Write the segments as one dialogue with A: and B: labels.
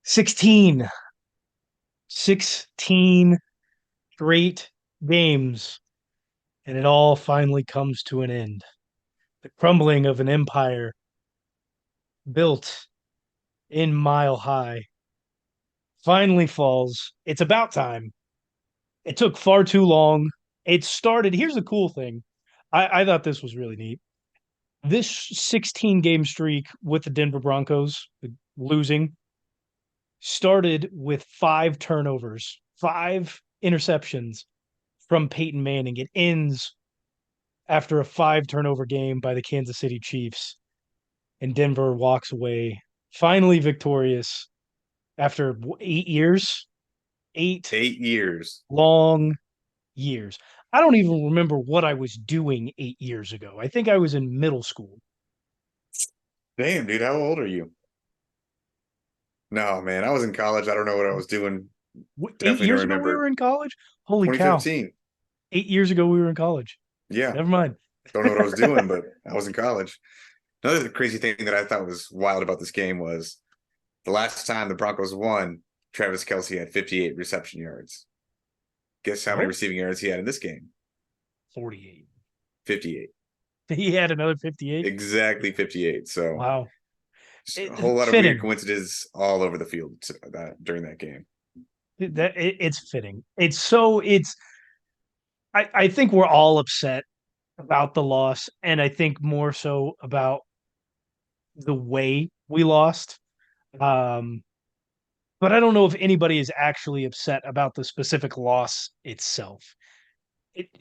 A: 16. 16 straight games, and it all finally comes to an end. The crumbling of an empire built in Mile High finally falls. It's about time. It took far too long. It started. Here's the cool thing. I thought this was really neat. This 16 game streak with the Denver Broncos losing started with five turnovers, five interceptions from Peyton Manning. It ends after a five turnover game by the Kansas City Chiefs, and Denver walks away finally victorious after 8 years, eight
B: 8 years.
A: long years. I don't even remember what I was doing 8 years ago. I think I was in middle school.
B: Damn, dude, how old are you? No, man, I was in college. I don't know what I was doing.
A: Eight
B: Definitely don't
A: years ago, we
B: remember.
A: were in college. Holy cow.
B: 2015.
A: 8 years ago, we were in college.
B: Yeah,
A: Never mind.
B: don't know what I was doing, but I was in college. Another crazy thing that I thought was wild about this game was the last time the Broncos won, Travis Kelce had 58 reception yards. Guess how many
A: Oh,
B: receiving yards he had in this game?
A: 48.
B: 58.
A: He had another 58.
B: Exactly 58. So
A: Wow.
B: just a whole lot of weird
A: Fitting.
B: coincidences all over the field during that game.
A: It's fitting. I think we're all upset about the loss, and I think more so about the way we lost. Um, but I don't know if anybody is actually upset about the specific loss itself.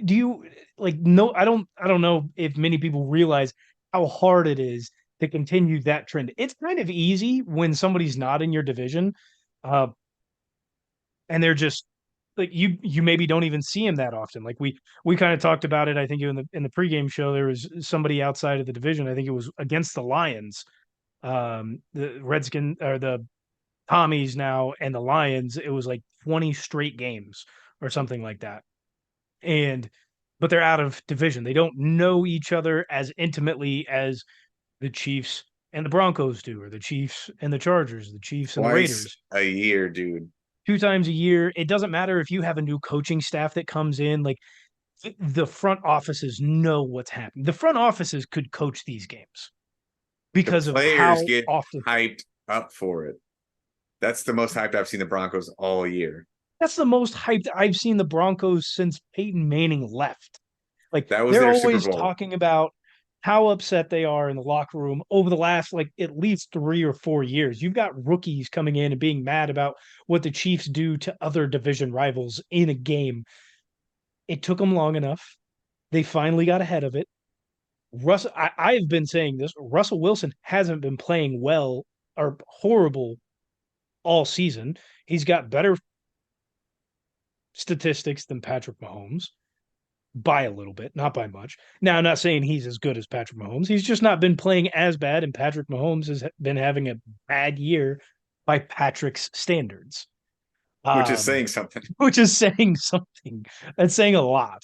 A: Do you like no I don't know if many people realize how hard it is to continue that trend. It's kind of easy when somebody's not in your division, uh, and they're just like you maybe don't even see him that often. Like we kind of talked about it. I think in the pregame show there was somebody outside of the division. I think it was against the Lions, the Redskin or the Tommies now and the Lions. It was like 20 straight games or something like that. And but they're out of division. They don't know each other as intimately as the Chiefs and the Broncos do, or the Chiefs and the Chargers, the Chiefs and the
B: Twice
A: Raiders.
B: a year, dude.
A: Two times a year. It doesn't matter if you have a new coaching staff that comes in. Like the front offices know what's happening. The front offices could coach these games
B: The
A: because of
B: players
A: how
B: get
A: often.
B: hyped up for it. That's the most hyped I've seen the Broncos all year.
A: That's the most hyped I've seen the Broncos since Peyton Manning left. Like
B: That was
A: they're
B: their Super
A: always
B: Bowl,
A: talking about how upset they are in the locker room over the last like at least 3 or 4 years. You've got rookies coming in and being mad about what the Chiefs do to other division rivals in a game. It took them long enough. They finally got ahead of it. I've been saying this. Russell Wilson hasn't been playing well or horrible all season. He's got better statistics than Patrick Mahomes by a little bit, not by much. Now, I'm not saying he's as good as Patrick Mahomes. He's just not been playing as bad, and Patrick Mahomes has been having a bad year by Patrick's standards,
B: which is
A: um,
B: saying something.
A: which is saying something. That's saying a lot.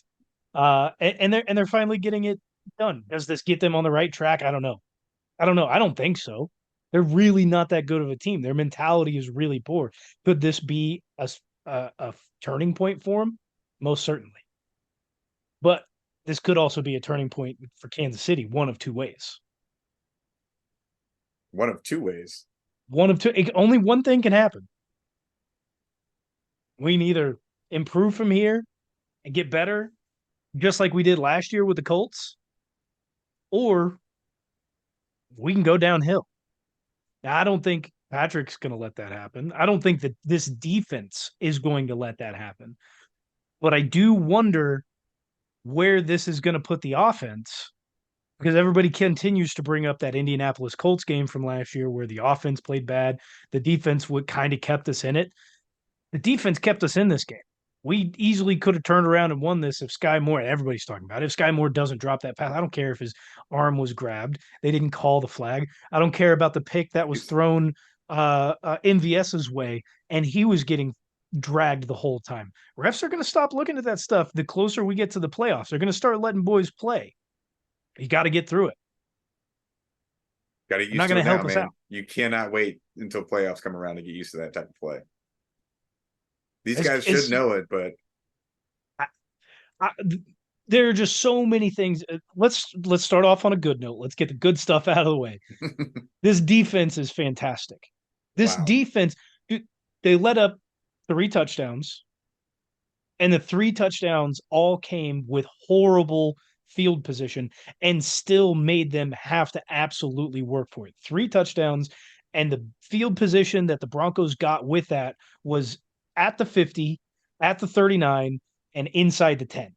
A: And they're finally getting it done. Does this get them on the right track? I don't know. I don't know. I don't think so. They're really not that good of a team. Their mentality is really poor. Could this be a turning point for them? Most certainly. But this could also be a turning point for Kansas City, one of two ways.
B: One of two ways.
A: One of two, only one thing can happen. We can either improve from here and get better, just like we did last year with the Colts, or we can go downhill. Now, I don't think Patrick's going to let that happen. I don't think that this defense is going to let that happen. But I do wonder where this is going to put the offense because everybody continues to bring up that Indianapolis Colts game from last year where the offense played bad. The defense would kind of kept us in it. The defense kept us in this game. We easily could have turned around and won this if Sky Moore, everybody's talking about it, if Sky Moore doesn't drop that pass. I don't care if his arm was grabbed. They didn't call the flag. I don't care about the pick that was thrown MVS's way, and he was getting dragged the whole time. Refs are going to stop looking at that stuff the closer we get to the playoffs. They're going to start letting boys play. You got to get through it.
B: Got to get
A: They're not
B: used to
A: going
B: it
A: to
B: now,
A: help us out.
B: man. You cannot wait until playoffs come around to get used to that type of play. These guys should
A: As
B: know it, but
A: I, I, there are just so many things. Let's start off on a good note. Let's get the good stuff out of the way. This defense is fantastic. This
B: wow.
A: defense, they let up 3 touchdowns, and the 3 touchdowns all came with horrible field position and still made them have to absolutely work for it. 3 touchdowns, and the field position that the Broncos got with that was at the 50, at the 39, and inside the 10.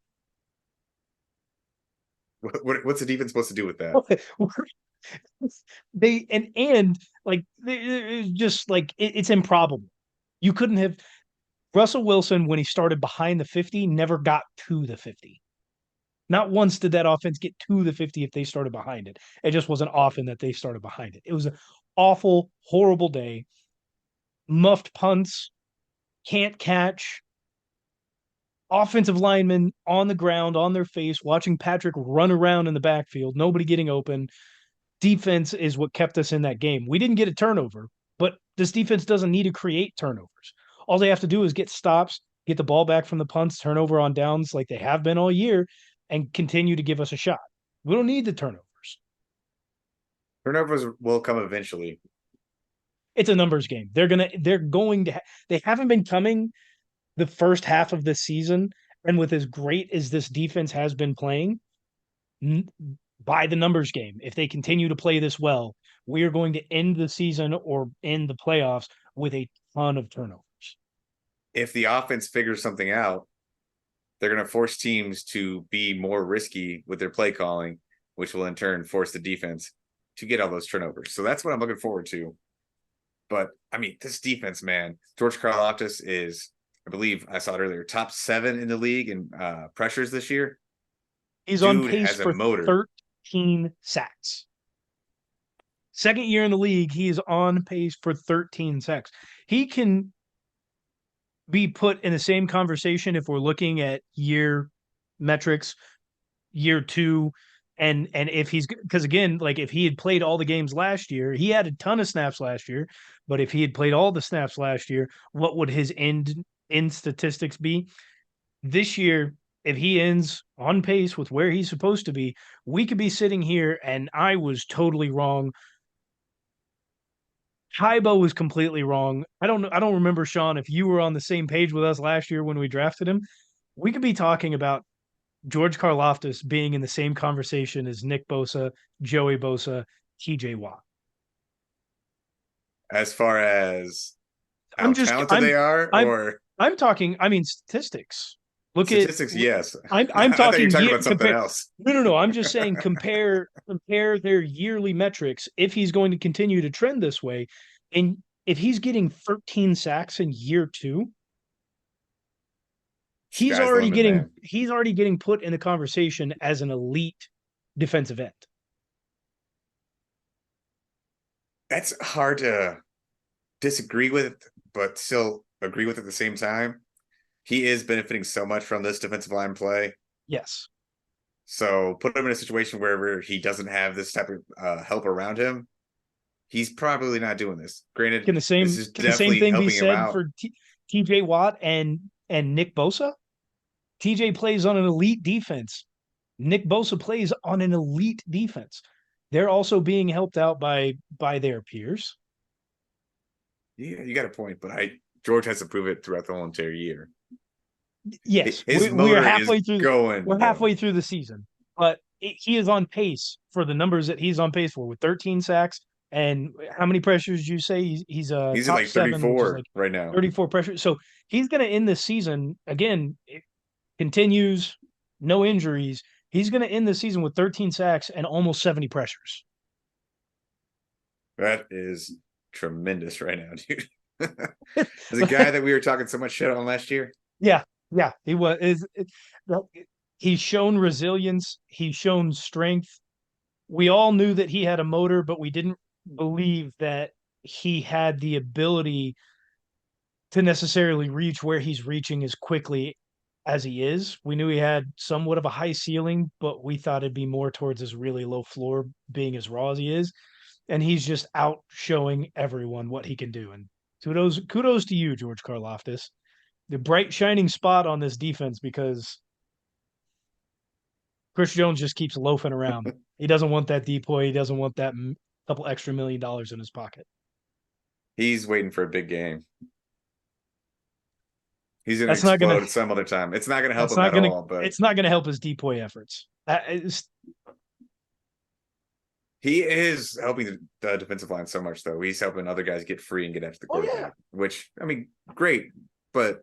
B: What's the defense supposed to do with that?
A: They like just like it's improbable. You couldn't have Russell Wilson when he started behind the 50 never got to the 50. Not once did that offense get to the 50 if they started behind it. It just wasn't often that they started behind it. It was an awful, horrible day. Muffed punts, can't catch, offensive linemen on the ground, on their face, watching Patrick run around in the backfield, nobody getting open. Defense is what kept us in that game. We didn't get a turnover, but this defense doesn't need to create turnovers. All they have to do is get stops, get the ball back from the punts, turnover on downs like they have been all year, and continue to give us a shot. We don't need the turnovers.
B: Turnovers will come eventually.
A: It's a numbers game. They haven't been coming the first half of this season. And with as great as this defense has been playing, by the numbers game, if they continue to play this well, we are going to end the season or end the playoffs with a ton of turnovers.
B: If the offense figures something out, they're going to force teams to be more risky with their play calling, which will in turn force the defense to get all those turnovers. So that's what I'm looking forward to. But I mean, this defense, man, George Karlaftis is, I believe I saw it earlier, top 7 in the league in pressures this year.
A: He's on
B: Dude
A: pace
B: has a
A: for
B: motor.
A: 13 sacks. Second year in the league, he is on pace for 13 sacks. He can be put in the same conversation if we're looking at year metrics, year 2, and if he's because again, like if he had played all the games last year, he had a ton of snaps last year, but if he had played all the snaps last year, what would his end statistics be? This year, if he ends on pace with where he's supposed to be, we could be sitting here and I was totally wrong. Tybo was completely wrong. I don't remember, Sean, if you were on the same page with us last year when we drafted him. We could be talking about George Karlaftis being in the same conversation as Nick Bosa, Joey Bosa, TJ Watt.
B: As far as how
A: I'm just
B: talented they are,
A: I'm
B: or
A: I'm talking, I mean statistics. Look at
B: statistics, yes.
A: I'm
B: I thought you were
A: talking
B: talking
A: year
B: about something
A: compare
B: else.
A: no. I'm just saying compare their yearly metrics if he's going to continue to trend this way. And if he's getting 13 sacks in year 2,
B: Sky's the limit, man.
A: he's already getting put in the conversation as an elite defensive end.
B: That's hard to disagree with, but still agree with at the same time. He is benefiting so much from this defensive line play.
A: Yes.
B: So put him in a situation where he doesn't have this type of help around him. He's probably not doing this. Granted, this is
A: Can the same
B: definitely
A: thing be
B: helping him
A: said
B: out.
A: for TJ Watt and Nick Bosa? TJ plays on an elite defense. Nick Bosa plays on an elite defense. They're also being helped out by their peers.
B: Yeah, you got a point, but George has to prove it throughout the whole entire year.
A: Yes,
B: His
A: we are
B: motor is
A: halfway through.
B: going
A: We're halfway
B: though.
A: through the season, but he is on pace for the numbers that he's on pace for with 13 sacks and how many pressures did you say he's
B: He's at
A: top
B: like
A: 7, which is
B: 34
A: like
B: right now.
A: 34 pressures. So he's going to end this season again. It continues, no injuries. He's going to end the season with 13 sacks and almost 70 pressures.
B: That is tremendous right now, dude. As a guy that we were talking so much shit on last year.
A: Yeah, yeah, he was. He's shown resilience. He's shown strength. We all knew that he had a motor, but we didn't believe that he had the ability to necessarily reach where he's reaching as quickly as he is. We knew he had somewhat of a high ceiling, but we thought it'd be more towards his really low floor being as raw as he is. and he's just out showing everyone what he can do. And kudos to you, George Karlaftis, the bright shining spot on this defense because Chris Jones just keeps loafing around. He doesn't want that decoy. He doesn't want that couple extra $1 million in his pocket.
B: He's waiting for a big game. He's going to
A: That's not gonna.
B: explode at some other time. It's not going to help
A: That's
B: him
A: not
B: at
A: gonna.
B: all, but
A: It's not gonna help his decoy efforts.
B: he is helping the defensive line so much, though. He's helping other guys get free and get after the
A: Oh yeah,
B: quarterback, which, I mean, great. But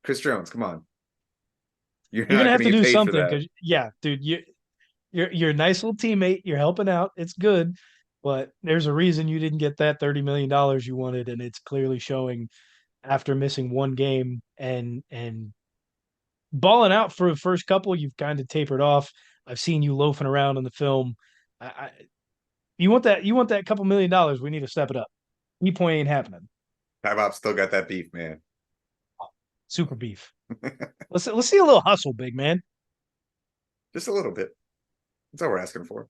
B: Chris Jones, come on. You're
A: you're
B: not
A: gonna
B: going
A: have
B: to
A: to
B: get
A: do
B: paid for
A: something
B: that.
A: because yeah, dude, you're a nice little teammate. You're helping out. It's good, but there's a reason you didn't get that $30 million you wanted, and it's clearly showing after missing one game and balling out for the first couple. You've kind of tapered off. I've seen you loafing around in the film. I you want that? You want that couple $1 million? We need to step it up. E-point ain't happening.
B: Ty Bob still got that beef, man.
A: Super beef. Let's see a little hustle, big man.
B: Just a little bit. That's all we're asking for.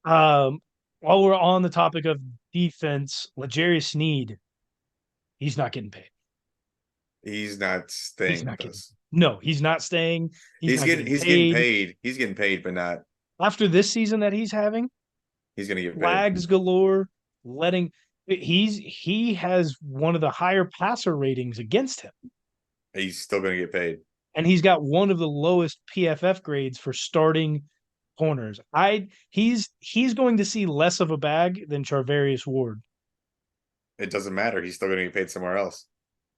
A: Um, while we're on the topic of defense, L'Jarius Sneed, he's not getting paid.
B: He's not
A: He's
B: staying
A: not
B: with
A: getting.
B: us.
A: No, he's not staying. He's not getting
B: He's getting
A: paid
B: paid. He's getting paid, but not
A: after this season that he's having.
B: he's gonna get paid.
A: Flags galore. Letting he has one of the higher passer ratings against him,
B: He's still gonna get paid.
A: and he's got one of the lowest PFF grades for starting corners. He's going to see less of a bag than Charvarius Ward.
B: It doesn't matter. He's still gonna get paid somewhere else.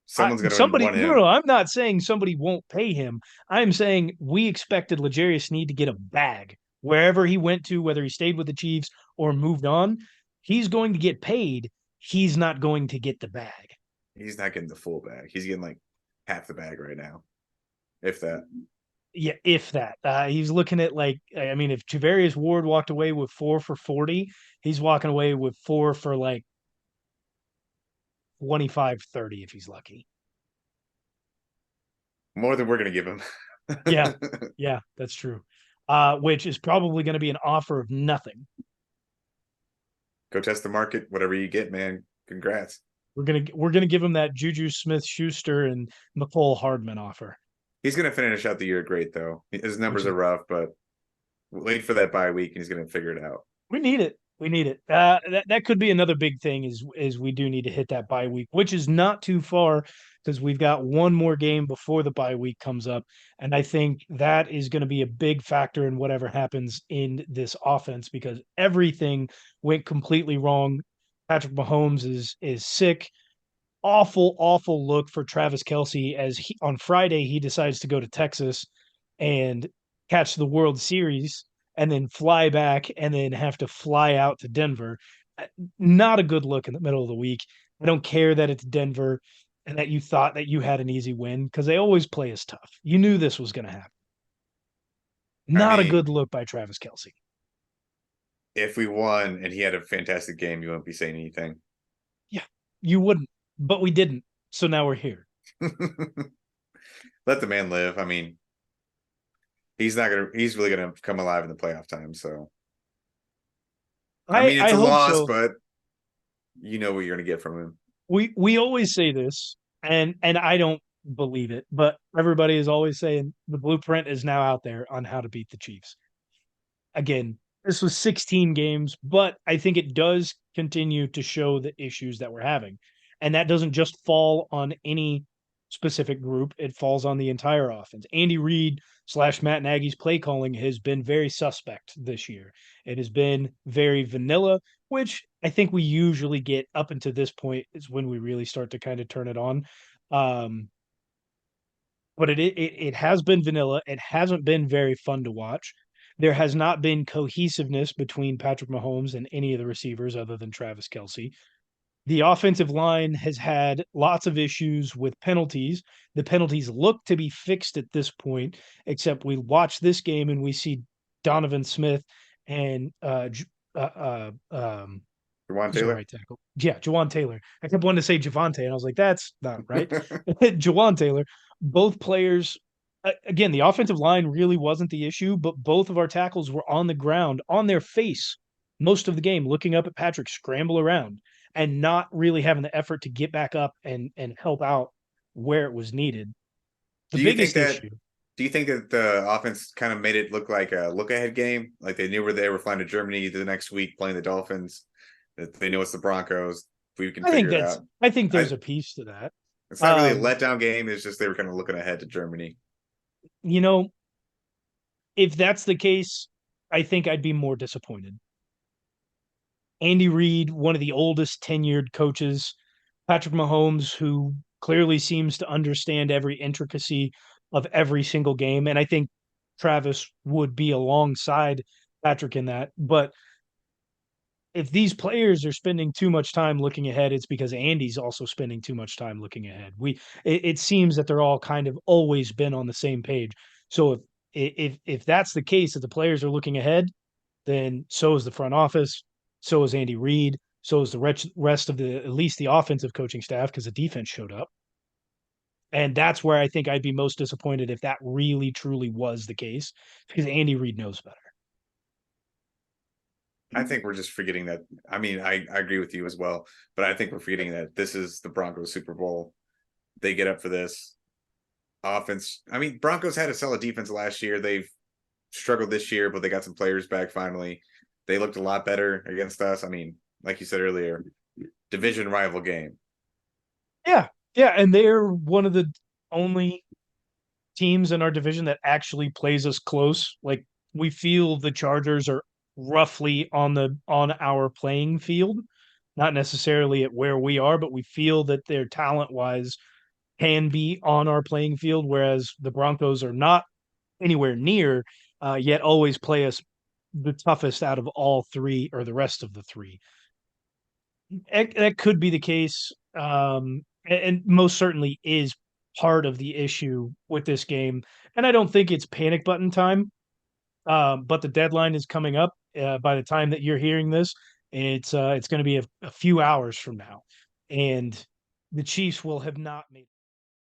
B: Someone's gonna
A: Somebody
B: want
A: no,
B: him.
A: no, I'm not saying somebody won't pay him. I'm saying we expected L'Jarius Sneed to get a bag wherever he went to, whether he stayed with the Chiefs or moved on. He's going to get paid. He's not going to get the bag.
B: He's not getting the full bag. He's getting like half the bag right now, if that.
A: Yeah, if that. He's looking at like, I mean, if Javarius Ward walked away with 4 for 40, he's walking away with 4 for like 25-30 if he's lucky.
B: More than we're gonna give him.
A: Yeah, yeah, that's true. Which is probably going to be an offer of nothing.
B: Go test the market. Whatever you get, man. Congrats.
A: We're gonna give him that Juju Smith-Schuster and McCole Hardman offer.
B: He's gonna finish out the year great though. His numbers
A: Which
B: are
A: is,
B: rough, but wait for that bye week and he's gonna figure it out.
A: we need it. We need it. That could be another big thing is we do need to hit that bye week, which is not too far because we've got one more game before the bye week comes up, and I think that is going to be a big factor in whatever happens in this offense because everything went completely wrong. Patrick Mahomes is sick. Awful look for Travis Kelce as on Friday he decides to go to Texas and catch the World Series and then fly back and then have to fly out to Denver. Not a good look in the middle of the week. I don't care that it's Denver and that you thought that you had an easy win because they always play us tough. You knew this was going to happen.
B: I
A: Not a
B: mean,
A: good look by Travis Kelce.
B: if we won and he had a fantastic game, you wouldn't be saying anything.
A: Yeah, you wouldn't, but we didn't. So now we're here.
B: Let the man live. I mean, he's really gonna come alive in the playoff time. So I mean
A: I
B: it's a
A: hope
B: loss,
A: so.
B: but you know what you're gonna get from him.
A: We always say this, and I don't believe it, but everybody is always saying the blueprint is now out there on how to beat the Chiefs. Again, this was 16 games, but I think it does continue to show the issues that we're having. And that doesn't just fall on any specific group, it falls on the entire offense. Andy Reid / Matt Nagy's play calling has been very suspect this year. It has been very vanilla, which I think we usually get up until this point is when we really start to kind of turn it on. Um, but it has been vanilla. It hasn't been very fun to watch. There has not been cohesiveness between Patrick Mahomes and any of the receivers other than Travis Kelce. The offensive line has had lots of issues with penalties. The penalties look to be fixed at this point, except we watch this game and we see Donovan Smith and
B: Jawan
A: who's our
B: Taylor.
A: right tackle? Yeah, Jawan Taylor. I kept wanting to say Javante, and I was like, that's not right. Jawan Taylor. Both players, again, the offensive line really wasn't the issue, but both of our tackles were on the ground, on their face, most of the game looking up at Patrick scramble around and not really having the effort to get back up and help out where it was needed. The
B: Do you think
A: biggest
B: that
A: issue,
B: do you think that the offense kind of made it look like a look ahead game? Like they knew where they were flying to Germany the next week playing the Dolphins, that they know it's the Broncos. We can figure it out.
A: I think
B: I
A: there's a piece to that.
B: It's not really a
A: Um,
B: letdown game, it's just they were kind of looking ahead to Germany.
A: you know, if that's the case, I think I'd be more disappointed. Andy Reid, one of the oldest tenured coaches, Patrick Mahomes, who clearly seems to understand every intricacy of every single game. And I think Travis would be alongside Patrick in that. But if these players are spending too much time looking ahead, it's because Andy's also spending too much time looking ahead. It seems that they're all kind of always been on the same page. So if that's the case, that the players are looking ahead, then so is the front office, so is Andy Reid, so is the rest of the at least the offensive coaching staff because the defense showed up. And that's where I think I'd be most disappointed if that really truly was the case because Andy Reid knows better.
B: I think we're just forgetting that. I mean, I agree with you as well, but I think we're forgetting that this is the Broncos Super Bowl. They get up for this offense. I mean, Broncos had a solid defense last year. They've struggled this year, but they got some players back finally. They looked a lot better against us. I mean, like you said earlier, division rival game.
A: Yeah, yeah, and they're one of the only teams in our division that actually plays us close. Like we feel the Chargers are roughly on our playing field, not necessarily at where we are, but we feel that their talent wise can be on our playing field, whereas the Broncos are not anywhere near, yet always play us the toughest out of all three or the rest of the three. That could be the case, and most certainly is part of the issue with this game. And I don't think it's panic button time, but the deadline is coming up. By the time that you're hearing this, it's going to be a few hours from now, and the Chiefs will have not made.